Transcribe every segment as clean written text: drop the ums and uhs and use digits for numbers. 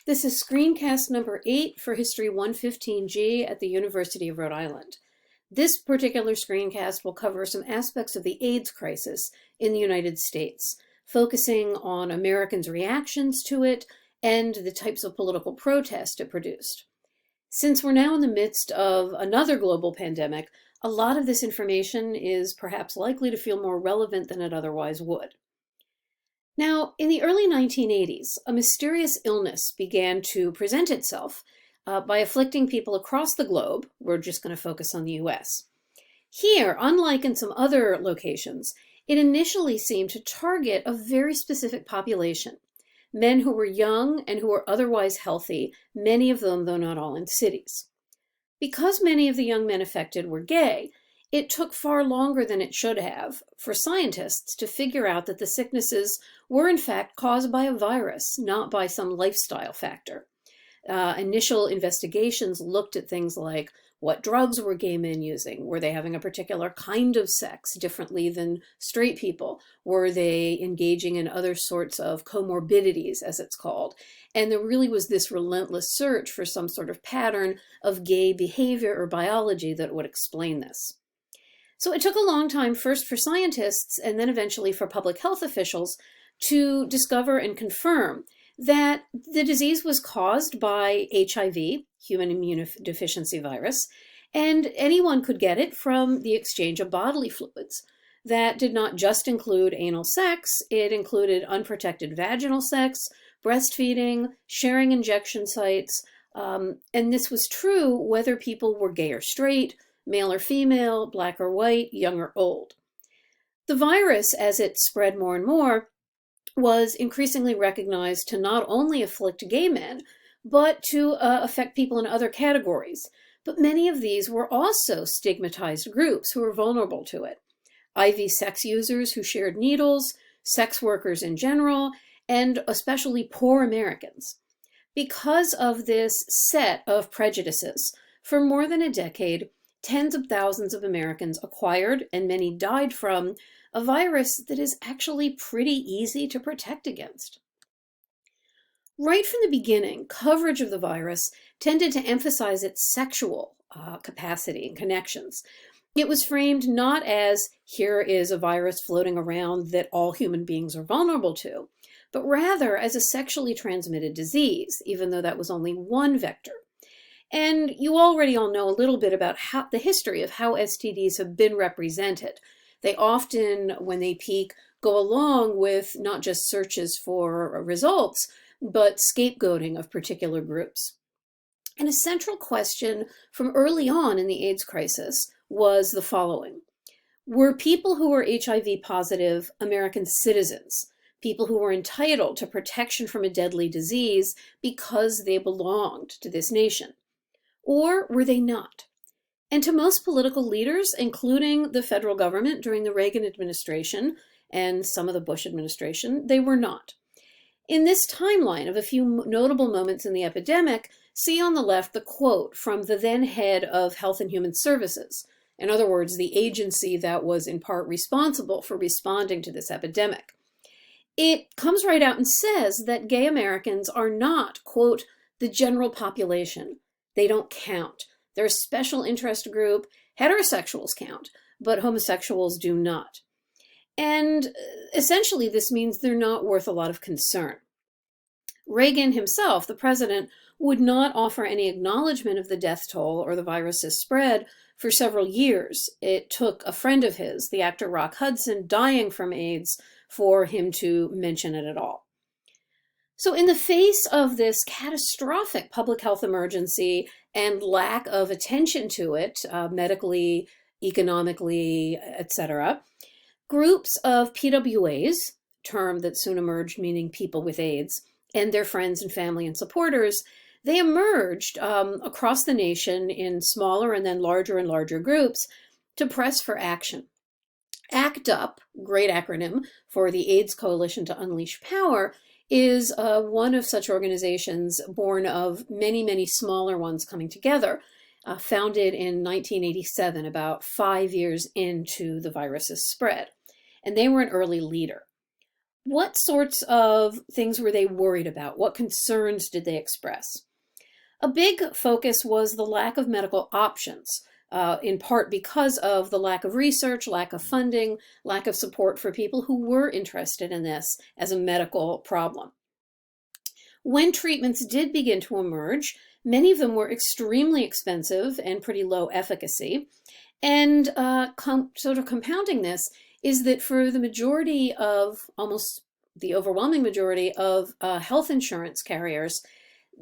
This is Screencast number 8 for History 115G at the University of Rhode Island. This particular screencast will cover some aspects of the AIDS crisis in the United States, focusing on Americans' reactions to it and the types of political protest it produced. Since we're now in the midst of another global pandemic, a lot of this information is perhaps likely to feel more relevant than it otherwise would. Now, in the early 1980s, a mysterious illness began to present itself by afflicting people across the globe. We're just going to focus on the US. Here, unlike in some other locations, it initially seemed to target a very specific population, men who were young and who were otherwise healthy, many of them, though not all, in cities. Because many of the young men affected were gay, it took far longer than it should have for scientists to figure out that the sicknesses were in fact caused by a virus, not by some lifestyle factor. Initial investigations looked at things like what drugs were gay men using? Were they having a particular kind of sex differently than straight people? Were they engaging in other sorts of comorbidities, as it's called? And there really was this relentless search for some sort of pattern of gay behavior or biology that would explain this. So it took a long time, first for scientists and then eventually for public health officials, to discover and confirm that the disease was caused by HIV, human immunodeficiency virus, and anyone could get it from the exchange of bodily fluids. That did not just include anal sex, it included unprotected vaginal sex, breastfeeding, sharing injection sites, and this was true whether people were gay or straight, male or female, black or white, young or old. The virus, as it spread more and more, was increasingly recognized to not only afflict gay men, but to affect people in other categories. But many of these were also stigmatized groups who were vulnerable to it. IV sex users who shared needles, sex workers in general, and especially poor Americans. Because of this set of prejudices, for more than a decade, tens of thousands of Americans acquired, and many died from, a virus that is actually pretty easy to protect against. Right from the beginning, coverage of the virus tended to emphasize its sexual capacity and connections. It was framed not as, here is a virus floating around that all human beings are vulnerable to, but rather as a sexually transmitted disease, even though that was only one vector. And you already all know a little bit about the history of how STDs have been represented. They often, when they peak, go along with not just searches for results, but scapegoating of particular groups. And a central question from early on in the AIDS crisis was the following. Were people who were HIV positive American citizens, people who were entitled to protection from a deadly disease because they belonged to this nation? Or were they not? And to most political leaders, including the federal government during the Reagan administration and some of the Bush administration, they were not. In this timeline of a few notable moments in the epidemic, see on the left the quote from the then head of Health and Human Services, in other words, the agency that was in part responsible for responding to this epidemic. It comes right out and says that gay Americans are not, quote, the general population. They don't count. They're a special interest group. Heterosexuals count, but homosexuals do not. And essentially, this means they're not worth a lot of concern. Reagan himself, the president, would not offer any acknowledgement of the death toll or the virus's spread for several years. It took a friend of his, the actor Rock Hudson, dying from AIDS for him to mention it at all. So in the face of this catastrophic public health emergency and lack of attention to it, medically, economically, etc., groups of PWAs, term that soon emerged meaning people with AIDS, and their friends and family and supporters, they emerged across the nation in smaller and then larger groups to press for action. ACT UP, great acronym for the AIDS Coalition to Unleash Power, is one of such organizations born of many smaller ones coming together, founded in 1987, about 5 years into the virus's spread. And they were an early leader. What sorts of things were they worried about? What concerns did they express? A big focus was the lack of medical options, in part because of the lack of research, lack of funding, lack of support for people who were interested in this as a medical problem. When treatments did begin to emerge, many of them were extremely expensive and pretty low efficacy. And sort of compounding this is that for the majority of, almost the overwhelming majority of health insurance carriers,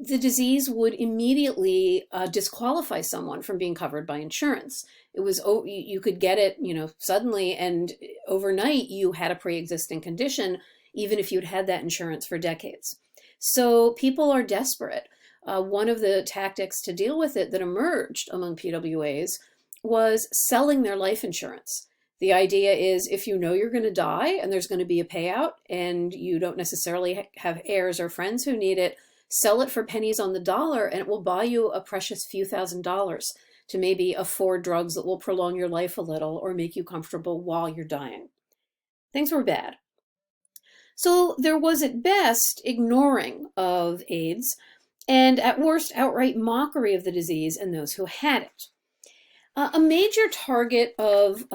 the disease would immediately disqualify someone from being covered by insurance. It was, you could get it, suddenly, and overnight you had a pre-existing condition, even if you'd had that insurance for decades. So people are desperate. One of the tactics to deal with it that emerged among PWAs was selling their life insurance. The idea is if you know you're going to die and there's going to be a payout and you don't necessarily have heirs or friends who need it, sell it for pennies on the dollar and it will buy you a precious few $1,000s to maybe afford drugs that will prolong your life a little or make you comfortable while you're dying. Things were bad. So there was at best ignoring of AIDS and at worst outright mockery of the disease and those who had it. A major target of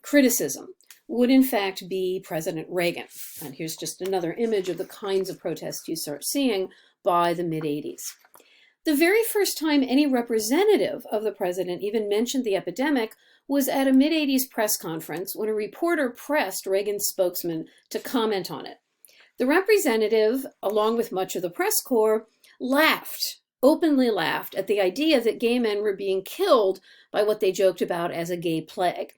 criticism would in fact be President Reagan. And here's just another image of the kinds of protests you start seeing by the mid-'80s. The very first time any representative of the president even mentioned the epidemic was at a mid-'80s press conference when a reporter pressed Reagan's spokesman to comment on it. The representative, along with much of the press corps, openly laughed at the idea that gay men were being killed by what they joked about as a gay plague.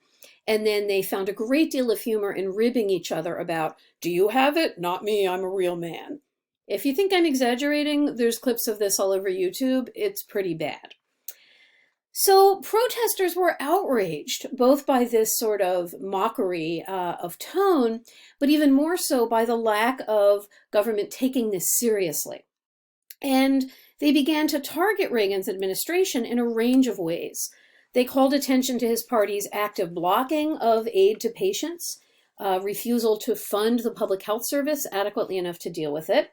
And then they found a great deal of humor in ribbing each other about, do you have it? Not me, I'm a real man. If you think I'm exaggerating, there's clips of this all over YouTube. It's pretty bad. So protesters were outraged both by this sort of mockery of tone, but even more so by the lack of government taking this seriously. And they began to target Reagan's administration in a range of ways. They called attention to his party's active blocking of aid to patients, refusal to fund the public health service adequately enough to deal with it,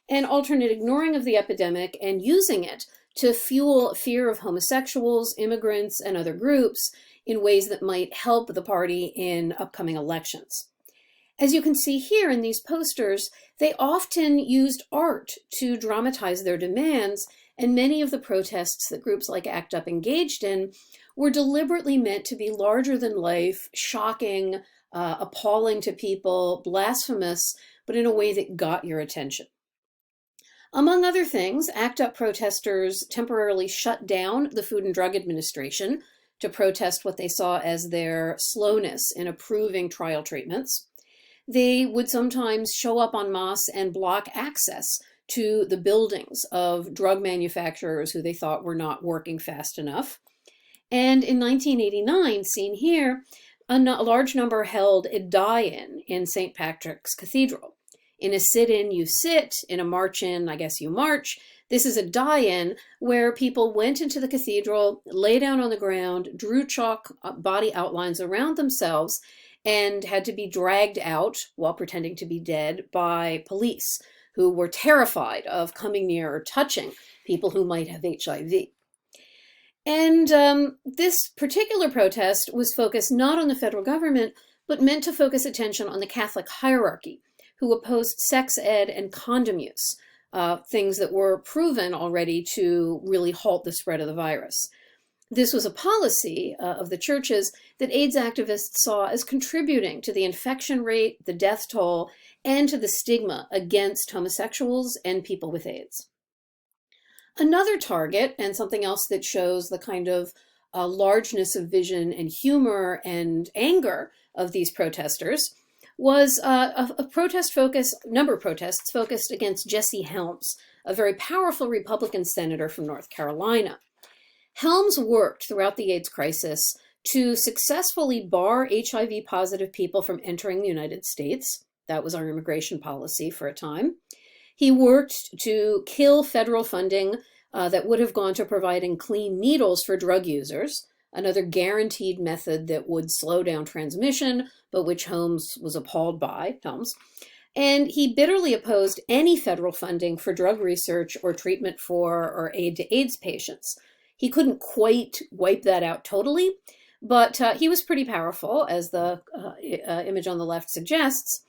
and alternate ignoring of the epidemic and using it to fuel fear of homosexuals, immigrants, and other groups in ways that might help the party in upcoming elections. As you can see here in these posters, they often used art to dramatize their demands, and many of the protests that groups like ACT UP engaged in were deliberately meant to be larger than life, shocking, appalling to people, blasphemous, but in a way that got your attention. Among other things, ACT UP protesters temporarily shut down the Food and Drug Administration to protest what they saw as their slowness in approving trial treatments. They would sometimes show up en masse and block access to the buildings of drug manufacturers who they thought were not working fast enough. And in 1989, seen here, a large number held a die-in in St. Patrick's Cathedral. In a sit-in, you sit. In a march-in, I guess you march. This is a die-in where people went into the cathedral, lay down on the ground, drew chalk body outlines around themselves, and had to be dragged out while pretending to be dead by police who were terrified of coming near or touching people who might have HIV. And this particular protest was focused not on the federal government, but meant to focus attention on the Catholic hierarchy, who opposed sex ed and condom use, things that were proven already to really halt the spread of the virus. This was a policy of the churches that AIDS activists saw as contributing to the infection rate, the death toll, and to the stigma against homosexuals and people with AIDS. Another target, and something else that shows the kind of largeness of vision and humor and anger of these protesters, was a number of protests focused against Jesse Helms, a very powerful Republican senator from North Carolina. Helms worked throughout the AIDS crisis to successfully bar HIV-positive people from entering the United States. That was our immigration policy for a time. He worked to kill federal funding that would have gone to providing clean needles for drug users, another guaranteed method that would slow down transmission, but which Helms was appalled by, And he bitterly opposed any federal funding for drug research or treatment for or aid to AIDS patients. He couldn't quite wipe that out totally, but he was pretty powerful, as the image on the left suggests.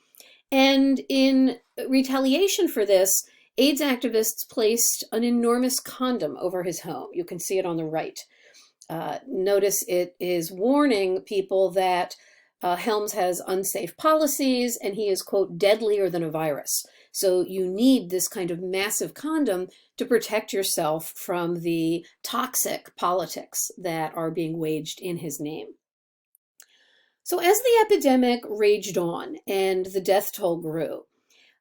And in retaliation for this, AIDS activists placed an enormous condom over his home. You can see it on the right. Notice it is warning people that Helms has unsafe policies and he is, quote, deadlier than a virus. So you need this kind of massive condom to protect yourself from the toxic politics that are being waged in his name. So as the epidemic raged on and the death toll grew,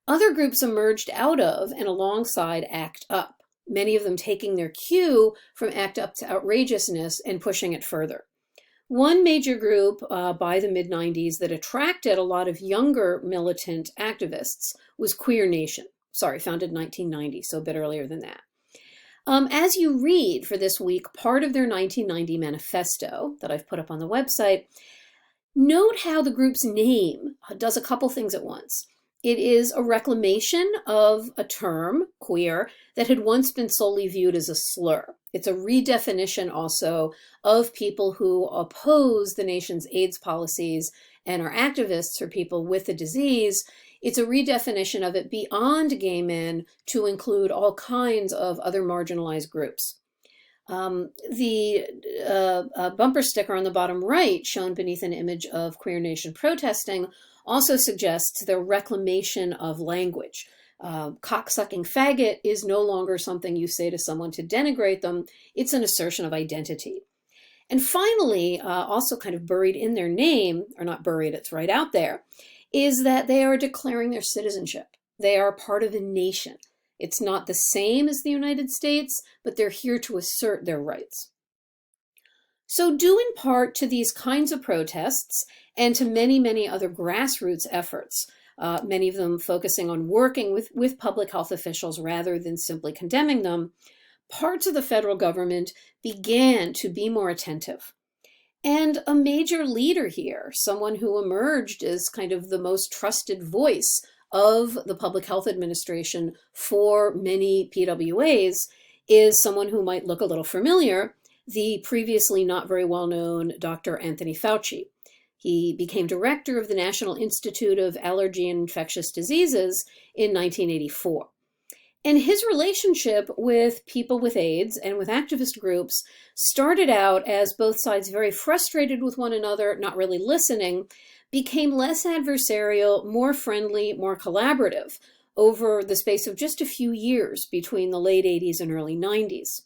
other groups emerged out of and alongside ACT UP, many of them taking their cue from ACT UP's outrageousness and pushing it further. One major group by the mid-90s that attracted a lot of younger militant activists was Queer Nation, founded in 1990, so a bit earlier than that. As you read for this week part of their 1990 manifesto that I've put up on the website, note how the group's name does a couple things at once. It is a reclamation of a term, queer, that had once been solely viewed as a slur. It's a redefinition also of people who oppose the nation's AIDS policies and are activists for people with the disease. It's a redefinition of it beyond gay men to include all kinds of other marginalized groups. The bumper sticker on the bottom right, shown beneath an image of Queer Nation protesting, also suggests their reclamation of language. Cocksucking faggot is no longer something you say to someone to denigrate them. It's an assertion of identity. And finally, also kind of buried in their name, or not buried, it's right out there, is that they are declaring their citizenship. They are part of a nation. It's not the same as the United States, but they're here to assert their rights. So due in part to these kinds of protests and to many, many other grassroots efforts, many of them focusing on working with public health officials rather than simply condemning them, parts of the federal government began to be more attentive. And a major leader here, someone who emerged as kind of the most trusted voice of the Public Health Administration for many PWAs, is someone who might look a little familiar, the previously not very well-known Dr. Anthony Fauci. He became director of the National Institute of Allergy and Infectious Diseases in 1984. And his relationship with people with AIDS and with activist groups started out as both sides very frustrated with one another, not really listening, became less adversarial, more friendly, more collaborative over the space of just a few years between the late 80s and early 90s.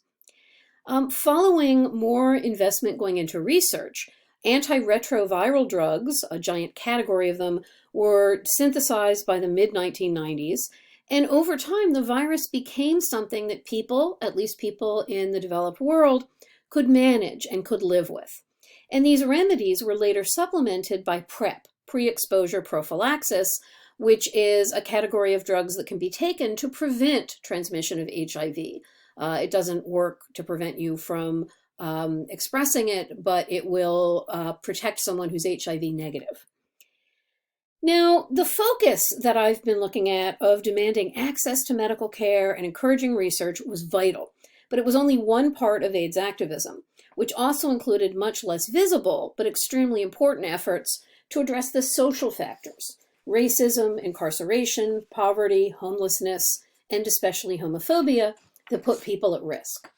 Following more investment going into research, antiretroviral drugs, a giant category of them, were synthesized by the mid-1990s. And over time, the virus became something that people, at least people in the developed world, could manage and could live with. And these remedies were later supplemented by PrEP, pre-exposure prophylaxis, which is a category of drugs that can be taken to prevent transmission of HIV. It doesn't work to prevent you from expressing it, but it will protect someone who's HIV negative. Now, the focus that I've been looking at of demanding access to medical care and encouraging research was vital, but it was only one part of AIDS activism, which also included much less visible but extremely important efforts to address the social factors: racism, incarceration, poverty, homelessness, and especially homophobia that put people at risk.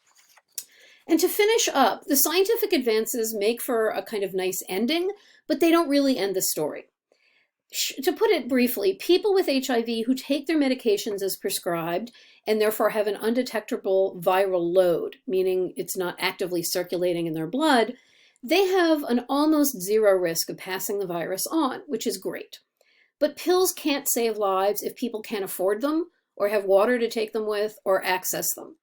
And to finish up, the scientific advances make for a kind of nice ending, but they don't really end the story. To put it briefly, people with HIV who take their medications as prescribed and therefore have an undetectable viral load, meaning it's not actively circulating in their blood, they have an almost zero risk of passing the virus on, which is great. But pills can't save lives if people can't afford them, or have water to take them with, or access them.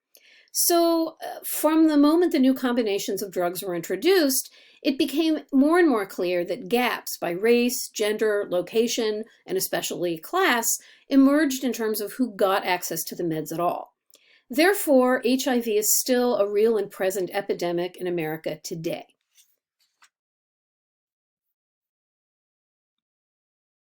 So from the moment the new combinations of drugs were introduced, it became more and more clear that gaps by race, gender, location, and especially class emerged in terms of who got access to the meds at all. Therefore, HIV is still a real and present epidemic in America today.